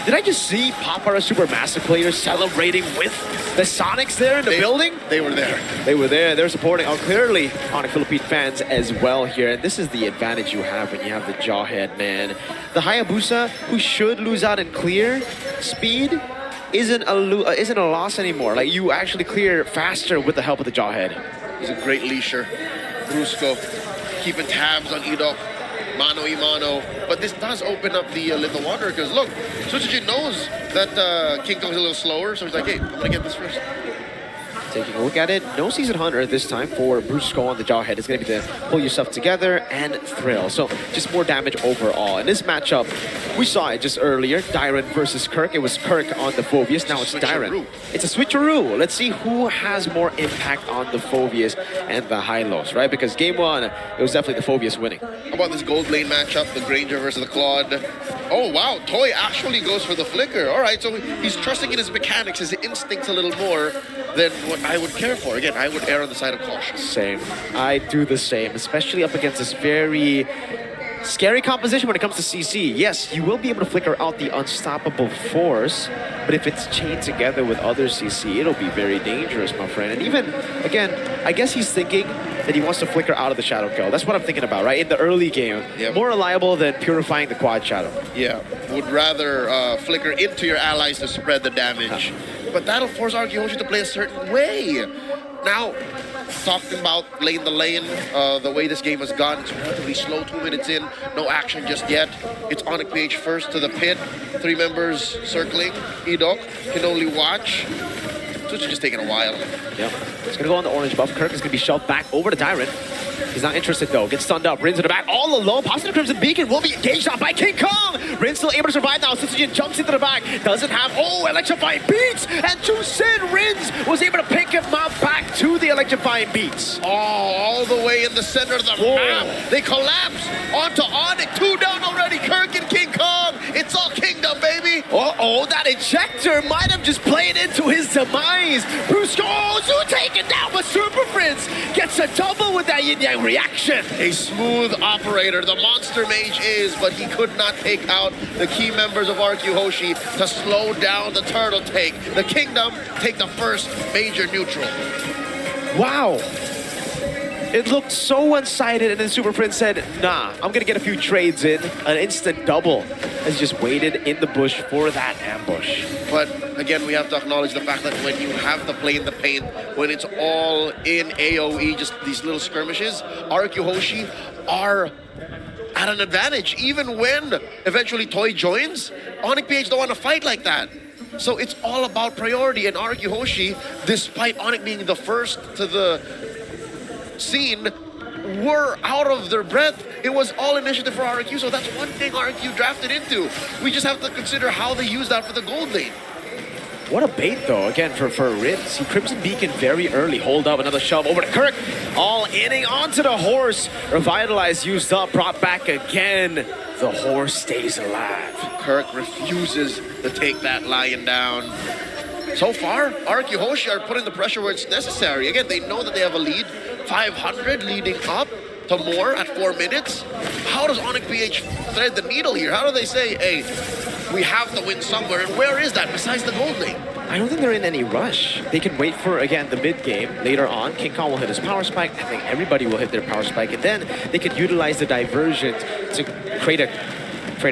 Did I just see Papara Supermassive players celebrating with the Sonics there in the building? They were there. They were there. They're supporting, clearly, Onic Philippine fans as well here. And this is the advantage you have when you have the Jawhead, man. The Hayabusa, who should lose out in clear speed, isn't a loss anymore. Like, you actually clear faster with the help of the Jawhead. He's a great leasher. Brusco keeping tabs on Edok. Mano y mano. But this does open up the Little Wanderer, because look, Sutsujin knows that King Kong's a little slower, so he's like, hey, I'm gonna get this first. Taking a look at it, no Season Hunter this time for Brusco on the Jawhead. It's going to be to pull yourself together and thrill. So just more damage overall. In this matchup, we saw it just earlier, Dyron versus Kirk. It was Kirk on the Phoveus, now it's Dyron. It's a switcheroo. Let's see who has more impact on the Phoveus and the Hylos, right? Because game one, it was definitely the Phoveus winning. How about this gold lane matchup, the Granger versus the Claude? Oh wow, Toy actually goes for the flicker. All right, so he's trusting in his mechanics, his instincts a little more than what I would care for. Again, I would err on the side of caution. Same. I do the same, especially up against this very scary composition when it comes to CC. Yes, you will be able to flicker out the unstoppable force, but if it's chained together with other CC, it'll be very dangerous, my friend. And even, again, I guess he's thinking that he wants to flicker out of the Shadow Kill. That's what I'm thinking about, right? In the early game, more reliable than purifying the quad Shadow. Yeah, would rather flicker into your allies to spread the damage. But that'll force Argyhoshi to play a certain way. Now, talking about lane the lane, the way this game has gone, it's relatively slow, 2 minutes in, no action just yet. It's Onic PH first to the pit, 3 members circling. Edok can only watch. So it's just taking a while. Yep. It's gonna go on the orange buff. Kirk is gonna be shoved back over to Dyron. He's not interested though. Gets stunned up. Rin's in the back all alone. Pops in the Crimson Beacon. Will be engaged on by King Kong. Rin's still able to survive now. Sutsujin jumps into the back. Doesn't have. Oh, electrifying beats. And to Sin, Rins was able to pick him up back to the electrifying beats. Oh, all the way in the center of the map. They collapse onto Onic. 2 down already. Kirk and King Kong. It's all kingdom, baby. Uh-oh, that ejector might have just played into his demise. Brusco, oh, taken down, but Super Prince gets a double with that yin-yang reaction. A smooth operator, the monster mage is, but he could not take out the key members of Argyhoshi to slow down the turtle take. The kingdom take the first major neutral. Wow. It looked so one-sided, and then Super Prince said, nah, I'm gonna get a few trades in. An instant double as he just waited in the bush for that ambush. But again, we have to acknowledge the fact that when you have to play in the paint, when it's all in AoE, just these little skirmishes, Argyhoshi are at an advantage. Even when eventually Toy joins, Onic PH don't want to fight like that. So it's all about priority, and Argyhoshi, despite Onic being the first to the scene, were out of their breath. It was all initiative for RQ, so that's one thing RQ drafted into. We just have to consider how they use that for the gold lane. What a bait though, again, for Rins. He Crimson Beacon very early. Hold up, another shove over to Kirk. All inning onto the horse. Revitalize used up, brought back again. The horse stays alive. Kirk refuses to take that lion down. So far, Argyhoshi are putting the pressure where it's necessary. Again, they know that they have a lead. 500 leading up to more at 4 minutes. How does Onic PH thread the needle here? How do they say, hey, we have to win somewhere, and where is that besides the gold lane? I don't think they're in any rush. They can wait for, again, the mid game. Later on, King Kong will hit his power spike. I think everybody will hit their power spike, and then they could utilize the diversion to create an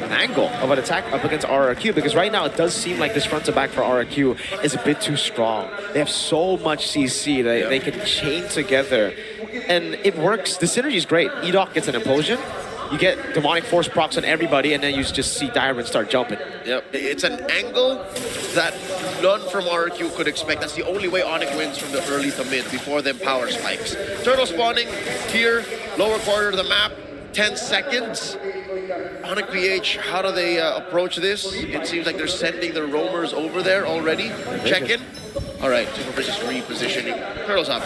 angle of an attack up against RRQ, because right now it does seem like this front to back for RRQ is a bit too strong. They have so much CC that they can chain together, and it works. The synergy is great. Edok gets an implosion. You get demonic force procs on everybody, and then you just see Dyron start jumping. Yep, it's an angle that none from RQ could expect. That's the only way Onic wins from the early to mid before them power spikes. Turtle spawning here, lower corner of the map, 10 seconds. Onic PH, how do they approach this? It seems like they're sending their roamers over there already. Check in. All right, Super Bridge is repositioning. Turtles up.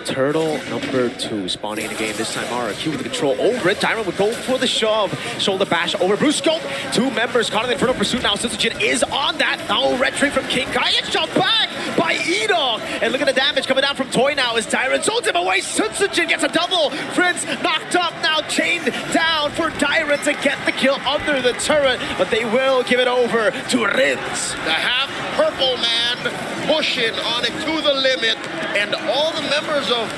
Turtle number 2 spawning in the game. This time RRQ with the control over it. Dairon would go for the shove. Shoulder bash over Brusco. 2 members caught in the Infernal Pursuit now. Sensujin is on that. Now red tree from King Kai. It's shot back by Edog. And look at the damage coming down from Toy now as Dairon holds him away. Sensujin gets a double. Prince knocked up now, chained down for Dairon to get the kill under the turret. But they will give it over to Rins. The half-purple man pushing Onic to the limit, and all the members of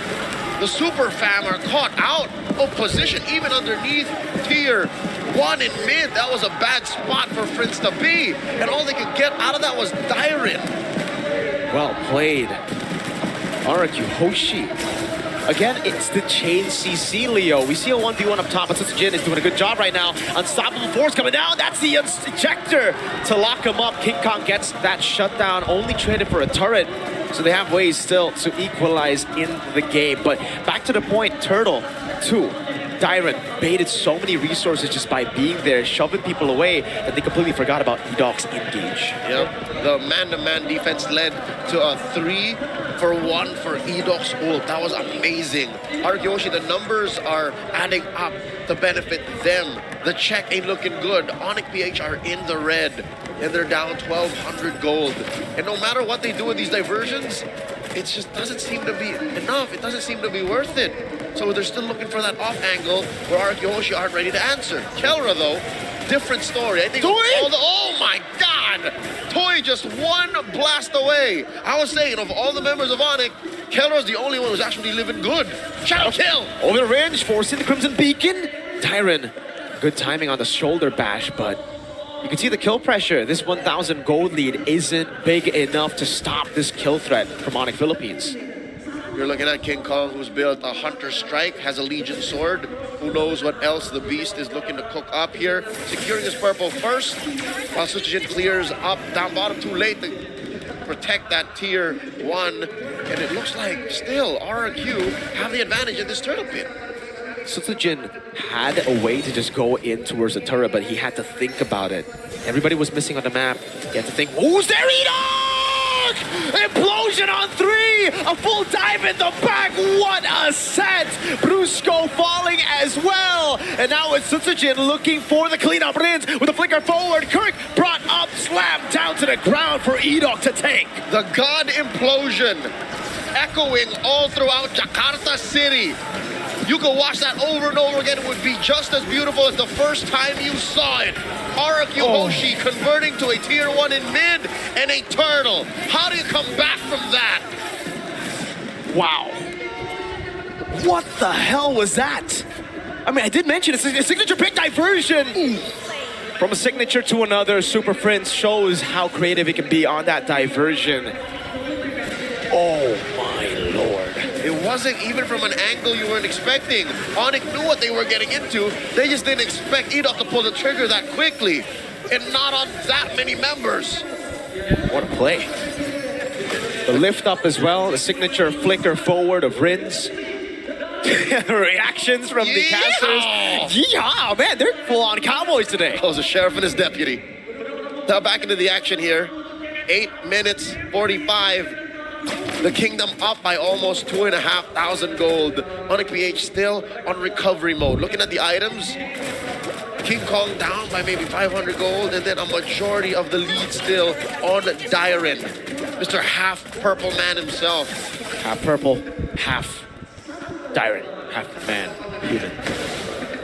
the Super Fam are caught out of position, even underneath tier 1 in mid. That was a bad spot for Prince to be, and all they could get out of that was Dairon. Well played. RRQ Hoshi. Again, it's the chain CC, Leo. We see a 1v1 up top, but Sensujin is doing a good job right now. Unstoppable force coming down. That's the ejector to lock him up. King Kong gets that shutdown, only traded for a turret. So they have ways still to equalize in the game. But back to the point, Turtle 2. Dairon baited so many resources just by being there, shoving people away, that they completely forgot about Edog's engage. Yep, the man-to-man defense led to a 3-for-1 for Edog's ult. That was amazing. Argyoshi, the numbers are adding up to benefit them. The check ain't looking good. Onic PH are in the red, and they're down 1,200 gold. And no matter what they do with these diversions, it just doesn't seem to be enough. It doesn't seem to be worth it. So they're still looking for that off angle where Argyoshi aren't ready to answer. Kelra, though, different story. I think oh my God! Toy just one blast away. I was saying, of all the members of Onic, Kelra's the only one who's actually living good. Shadow kill! Over the range, forcing the Crimson Beacon. Dairon, good timing on the shoulder bash, but you can see the kill pressure. This 1,000 gold lead isn't big enough to stop this kill threat from Onic Philippines. You're looking at King Kong, who's built a Hunter Strike, has a Legion Sword. Who knows what else the Beast is looking to cook up here. Securing his purple first, while Sensujin clears up down bottom too late to protect that tier 1. And it looks like still RRQ have the advantage in this turtle pit. Sensujin had a way to just go in towards the turret, but he had to think about it. Everybody was missing on the map. He had to think, who's there, Edog? Implosion on 3! A full dive in the back! What a set! Brusco falling as well! And now it's Sensujin looking for the cleanup. Rins with a flicker forward. Kirk brought up, slammed down to the ground for Edog to take. The God Implosion echoing all throughout Jakarta City. You could watch that over and over again. It would be just as beautiful as the first time you saw it. RRQ Hoshi converting to a tier 1 in mid and a turtle. How do you come back from that? Wow. What the hell was that? I mean, I did mention it's a signature pick diversion. From a signature to another, Super Prince shows how creative it can be on that diversion. Oh my lord. It wasn't even from an angle you weren't expecting. Onic knew what they were getting into. They just didn't expect Edog to pull the trigger that quickly. And not on that many members. What a play. The lift up as well, the signature flicker forward of Rins. Reactions from the casters. Yeehaw, man, they're full on cowboys today. That was a sheriff and his deputy. Now back into the action here. 8 minutes 45. The Kingdom up by almost 2,500 gold. Onic PH still on recovery mode. Looking at the items, King Kong down by maybe 500 gold, and then a majority of the lead still on Dairon. Mr. Half Purple Man himself. Half purple, half Dairon, half man, human.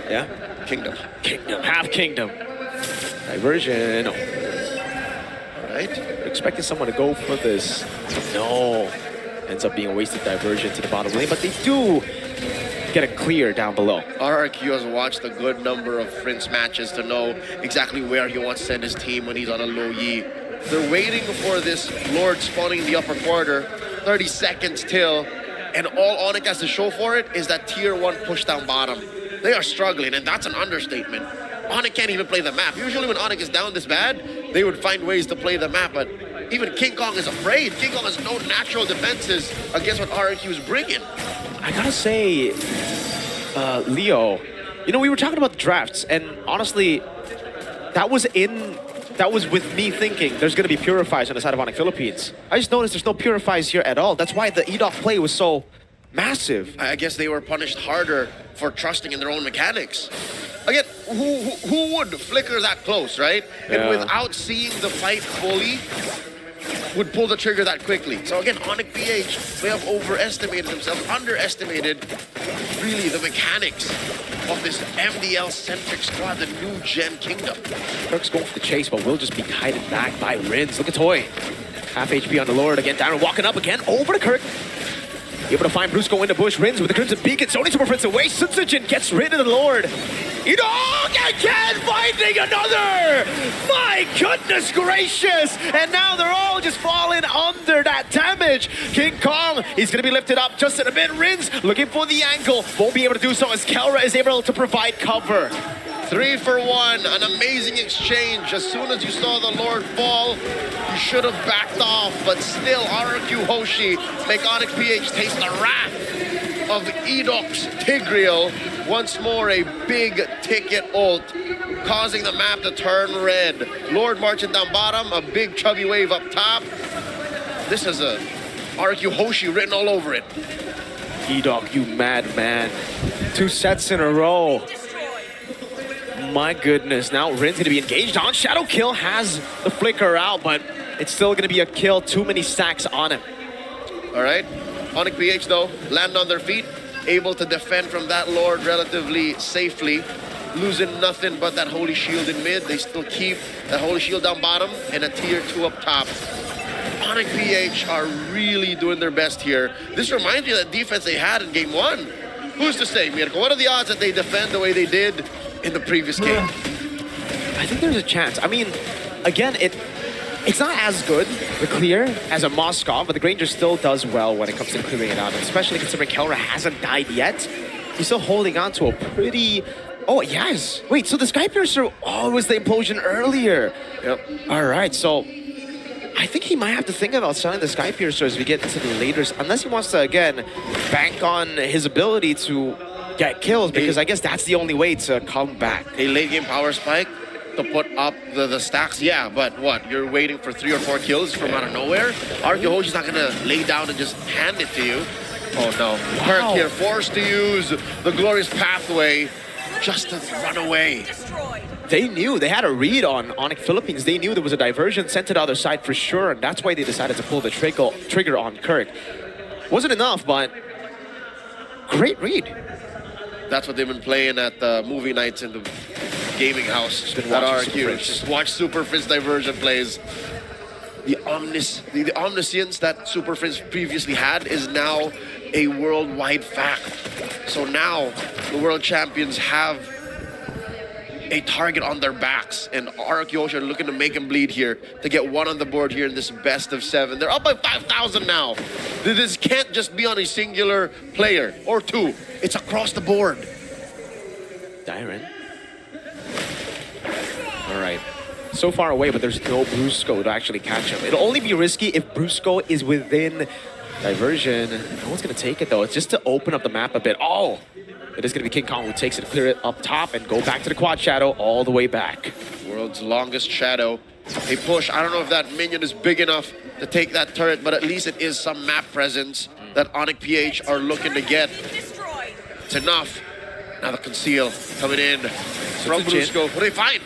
Yeah? Kingdom. Kingdom, half kingdom. Diversion. Right? Expecting someone to go for this. No. Ends up being a wasted diversion to the bottom lane, but they do get a clear down below. RRQ has watched a good number of Prince matches to know exactly where he wants to send his team when he's on a low Yi. They're waiting for this Lord spawning in the upper quarter. 30 seconds till, and all Onic has to show for it is that tier 1 push down bottom. They are struggling, and that's an understatement. Onic can't even play the map. Usually when Onic is down this bad, they would find ways to play the map, but even King Kong is afraid. King Kong has no natural defenses against what RRQ is bringing. I gotta say, Leo, you know, we were talking about the drafts, and honestly, that was with me thinking there's gonna be purifies on the side of Onic Philippines. I just noticed there's no purifies here at all. That's why the Edog play was so Massive. I guess they were punished harder for trusting in their own mechanics. Again, who would flicker that close, right? And Yeah. without seeing the fight fully, would pull the trigger that quickly. So again, Onic PH may have overestimated themselves, underestimated really the mechanics of this MDL-centric squad, the new gen kingdom. Kirk's going for the chase, but will just be guided back by Rins. Look at Toy. Half HP on the Lord again. Darren walking up again. Over to Kirk. Able to find Brusco in the bush. Rins with the Crimson Beacon. Sony Super Prince away. Sutsujin gets rid of the Lord. Edog again finding another! My goodness gracious! And now they're all just falling under that damage. King Kong, he's going to be lifted up just in a bit. Rins looking for the angle. Won't be able to do so as Kelra is able to provide cover. 3 for 1, an amazing exchange. As soon as you saw the Lord fall, you should have backed off, but still RQ Hoshi make Onic PH taste the wrath of Edok's Tigreal. Once more a big ticket ult, causing the map to turn red. Lord marching down bottom, a big chubby wave up top. This has a RQ Hoshi written all over it. Edok, you madman. 2 sets in a row. My goodness, now Rin's gonna be engaged on. Shadow Kill has the flicker out, but it's still gonna be a kill. Too many stacks on him. All right, Onic PH though, land on their feet, able to defend from that Lord relatively safely, losing nothing but that Holy Shield in mid. They still keep that Holy Shield down bottom and a tier 2 up top. Onic PH are really doing their best here. This reminds me of that defense they had in game 1. Who's to say, Mirko? What are the odds that they defend the way they did in the previous game? I think there's a chance. I mean, again, it's not as good, the clear, as a Moskov, but the Granger still does well when it comes to clearing it out, and especially considering Kelra hasn't died yet. He's still holding on to a pretty... Oh, yes. Wait, so the Sky Piercer... Oh, it was the implosion earlier. Yep. All right, so... I think he might have to think about selling the Sky Piercer as we get into the later... Unless he wants to, again, bank on his ability to get kills, because I guess that's the only way to come back. A late game power spike to put up the stacks, yeah, but what? You're waiting for 3 or 4 kills from out of nowhere? RQ Hoshi's not gonna lay down and just hand it to you. Oh no. Kirk here forced to use the glorious pathway just to run away. They knew, they had a read on Onic Philippines. They knew there was a diversion sent to the other side for sure, and that's why they decided to pull the trigger on Kirk. Wasn't enough, but great read. That's what they've been playing at the movie nights in the gaming house at RQ. Just watch Super Frizz diversion plays. The omniscience that Super Frizz previously had is now a worldwide fact. So now the world champions have a target on their backs, and RQ are looking to make him bleed here to get 1 on the board here in this best of 7. They're up by 5,000 now. This can't just be on a singular player or 2. It's across the board. Dyron. All right. So far away, but there's no Brusco to actually catch him. It'll only be risky if Brusco is within diversion. No one's going to take it, though. It's just to open up the map a bit. Oh! It is going to be King Kong who takes it, clear it up top, and go back to the quad shadow all the way back. World's longest shadow. A push. I don't know if that minion is big enough to take that turret, but at least it is some map presence that Onic PH are looking to get. It's enough. Now the conceal coming in from Brusco. What do they find?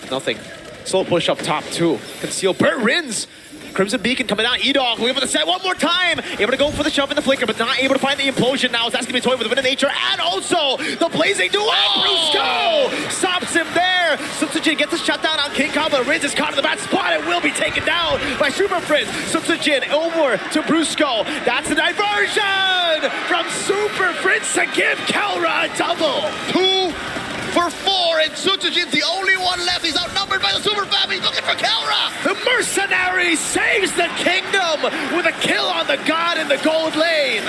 Nothing. Slow push up top, too. Conceal. Burt Rins. Crimson Beacon coming out. Edog able to set one more time. Able to go for the shove in the flicker, but not able to find the implosion now. That's going to be toyed with the Wind of Nature and also the Blazing Duel. Brusco stops him there. Sutsujin gets a shutdown on King Kong, but Riz is caught in the bad spot and will be taken down by Super Frizz. Sutsujin over to Brusco. That's the diversion from Super Frizz to give Kelra a double. 2 for 4, and Sutsujin's the only one left. He's outnumbered by the Super Fam. He's looking for Kelra. The Mercenary saves the kingdom with a kill on the God in the gold lane.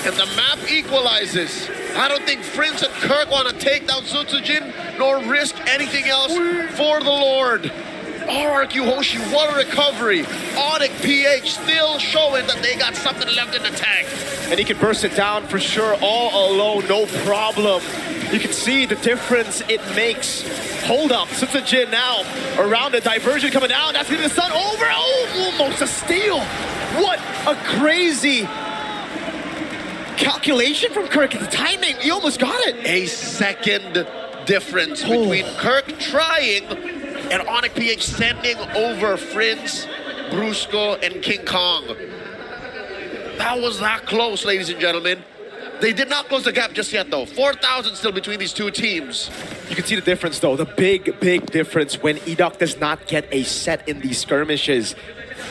And the map equalizes. I don't think Frinz and Kirk want to take down Sutsujin nor risk anything else for the Lord. RQ Hoshi, what a recovery. Onic PH still showing that they got something left in the tank. And he can burst it down for sure, all alone, no problem. You can see the difference it makes. Hold up, Sutsujin now around the diversion coming down. That's getting the sun over. Oh, almost a steal. What a crazy calculation from Kirk. The timing, he almost got it. A second difference between Kirk trying and Onic PH sending over Prince, Brusco, and King Kong. That was that close, ladies and gentlemen. They did not close the gap just yet, though. 4,000 still between these two teams. You can see the difference, though. The big difference when Edok does not get a set in these skirmishes.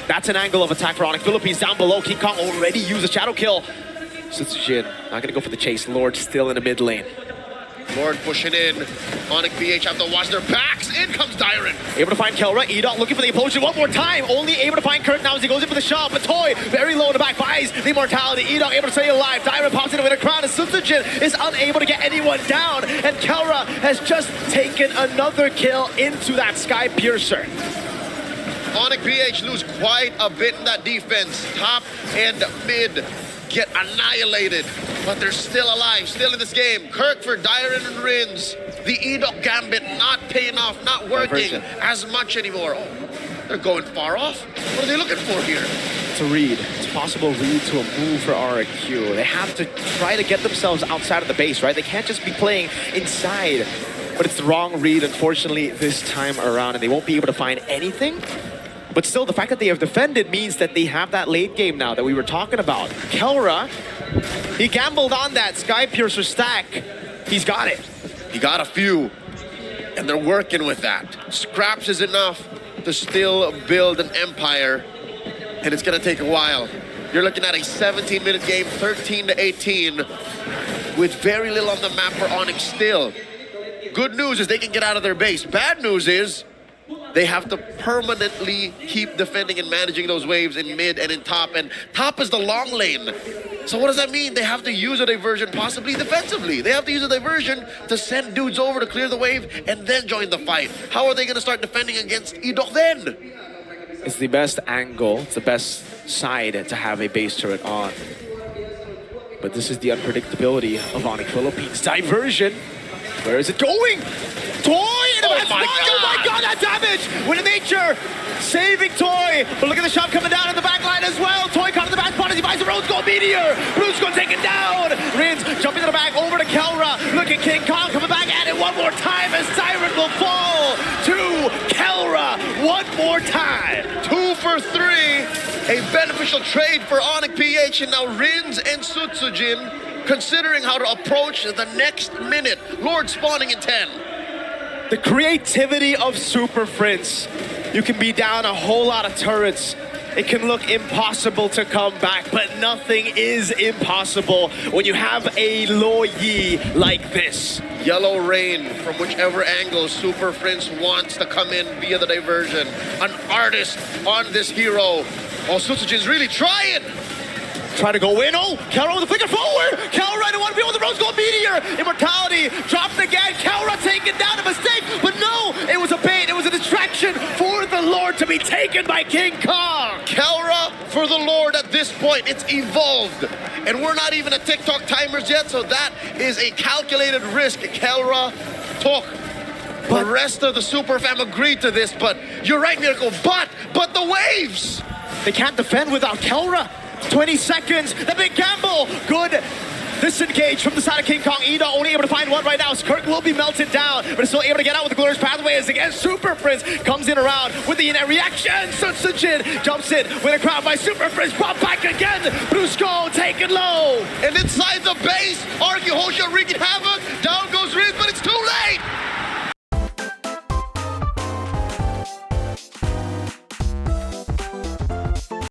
That's an angle of attack for Onic Philippines. Down below, King Kong already used a shadow kill. Sutsujin not gonna go for the chase. Lord still in the mid lane. Lord pushing in. Onic PH have to watch their backs. In comes Dyron. Able to find Kelra. Edok looking for the implosion one more time. Only able to find Kirk now as he goes in for the shot. But Toy very low in the back. Buys the immortality. Edok able to stay alive. Dyron pops into a crown. And Sutsujin is unable to get anyone down. And Kelra has just taken another kill into that Sky Piercer. Onic PH lose quite a bit in that defense. Top and mid get annihilated, but they're still alive, still in this game. Kirk for Dyron and Rins. The Edok Gambit not paying off, not working as much anymore. Oh, they're going far off. What are they looking for here? It's a read. It's a possible read to a move for RQ. They have to try to get themselves outside of the base, right? They can't just be playing inside. But it's the wrong read, unfortunately, this time around, and they won't be able to find anything. But still, the fact that they have defended means that they have that late game now that we were talking about. Kelra, he gambled on that Sky Piercer stack. He's got it. He got a few, and they're working with that. Scraps is enough to still build an empire, and it's gonna take a while. You're looking at a 17-minute game, 13-18, with very little on the map for Onic still. Good news is they can get out of their base. Bad news is they have to permanently keep defending and managing those waves in mid and in top. And top is the long lane. So what does that mean? They have to use a diversion, possibly defensively. They have to use a diversion to send dudes over to clear the wave and then join the fight. How are they going to start defending against Edok then? It's the best angle. It's the best side to have a base turret on. But this is the unpredictability of Onic Philippines. Diversion. Where is it going? Toy! Oh my God, that damage! Winning nature! Saving Toy! But look at the shot coming down in the back line as well! Toy caught in the back spot as he buys the Rose Gold Meteor! Bruce going to take it down! Rins jumping to the back over to Kelra. Look at King Kong coming back at it one more time as Siren will fall to Kelra one more time! 2 for 3. A beneficial trade for Onic PH, and now Rins and Sutsujin considering how to approach the next minute. Lord spawning in 10. The creativity of Super Prince. You can be down a whole lot of turrets. It can look impossible to come back, but nothing is impossible when you have a Lo Yi like this. Yellow rain from whichever angle Super Prince wants to come in via the diversion. An artist on this hero. Oh, Sutsujin's really trying. Try to go in. Oh, Kelra with the flicker forward. Kelra didn't want to be with the Rose Gold Meteor. Immortality dropped again. Kelra taken down, a mistake. But no, it was a bait. It was a distraction for the Lord to be taken by King Kong. Kelra for the Lord at this point. It's evolved. And we're not even at TikTok timers yet, so that is a calculated risk Kelra took. The rest of the Super Fam agreed to this, but you're right, Miracle. But the waves. They can't defend without Kelra. 20 seconds, the big gamble. Good disengage from the side of King Kong. Ida only able to find one right now. Kirk will be melted down, but is still able to get out with the glorious pathway as again Super Prince comes in around with the reaction. Sutsujin jumps in with a crowd by Super Prince. Pop back again. Brusco taken low. And inside the base, Arky Hosha wreaking havoc. Down goes Riz, but it's too late.